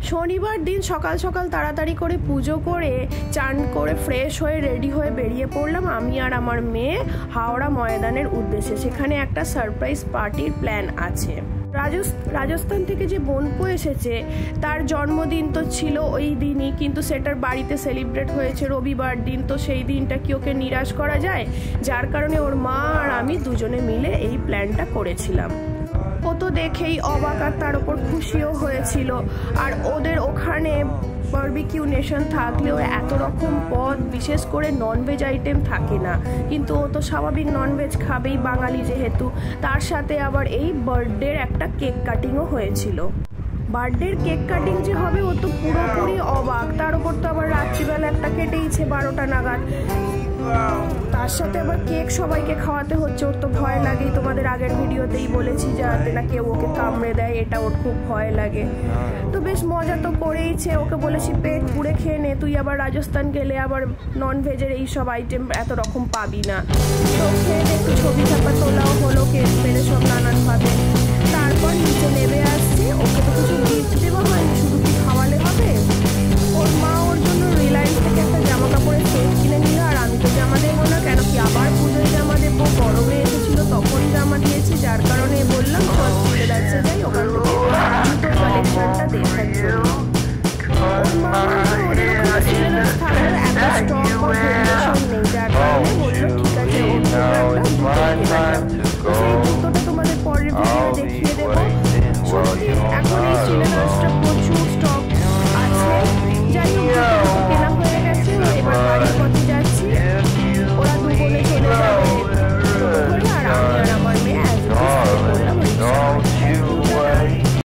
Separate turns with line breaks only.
শনিবার দিন সকাল সকাল তাড়াতাড়ি করে পুজো করে চান করে ফ্রেশ হয়ে রেডি হয়ে বেরিয়ে পড়লাম আমি আর আমার মেয়ে হাওড়া ময়দানের উদ্দেশ্যে। সেখানে একটা সারপ্রাইজ পার্টির প্ল্যান আছে। রাজস্থান থেকে যে বোনপো এসেছে তার জন্মদিন তো ছিল ওই দিনই, কিন্তু সেটার বাড়িতে সেলিব্রেট হয়েছে রবিবার দিন, তো সেই দিনটা কি ওকে নিরাশ করা যায়? যার কারণে ওর মা আর আমি দুজনে মিলে এই প্ল্যানটা করেছিলাম। ও তো দেখেই অবাক আর তার উপর খুশিও হয়েছিল। আর ওদের ওখানে বারবিকিউ নেশন থাকলেও এত রকম পদ বিশেষ করে ননভেজ আইটেম থাকে না, কিন্তু ও তো স্বাভাবিক ননভেজ খাবেই বাঙালি যেহেতু। তার সাথে আবার এই বার্থডের একটা কেক কাটিংও হয়েছিল। বার্থডের কেক কাটিং যে হবে ও তো পুরোপুরি অবাক। তার উপর তো আবার রাত্রিবেলা একটা কেটেইছে 12টা নাগাদ, তার সাথে আবার কেক সবাইকে খাওয়াতে হচ্ছে। ওর তো ভয় লাগেই, তোমাদের আগের ভিডিওতেই বলেছি যাতে না কেউ ওকে কামড়ে দেয়, এটা ওর খুব ভয় লাগে। তো বেশ মজা তো করেইছে, ওকে বলেছি পেট পুড়ে খেয়ে নে, তুই আবার রাজস্থান গেলে আবার ননভেজের এই সব আইটেম এত রকম পাবি না। তো খেয়ে একটু ছবি চাপা তোলাও হলো, কেক পেরে সব নানানভাবে। তারপর নিচে নেমে আসছি, ওকে তো কিছু গিফট দেওয়া হয়নি, শুধু কি খাওয়ালে হবে। ওর মা ওর জন্য রিলায়েন্স থেকে একটা জামা কাপড়ের সেট কিনে নিল, আর আমি তো জামা দেবো না, কেন কি আবার পুজোয় জামা দেবো, গরমে এসেছিল তখনই জামা দিয়েছি, যার কারণে বললাম চল চলে যাচ্ছে যাই ওখান থেকে জুতোর কালেকশনটা দেখার জন্য। ওর মা ওদের ওখানে সিলেবাস থাকলেও এত স্টক বা ভেরিয়েশন নেই, যার কারণে বললো ঠিক আছে ওর জন্য একটা জুতো কিনে নিলাম। তো সেই জুতোটা তোমাদের পরের ভিডিও দেখিয়ে দেবো। সত্যি এখন এই সিলেবাস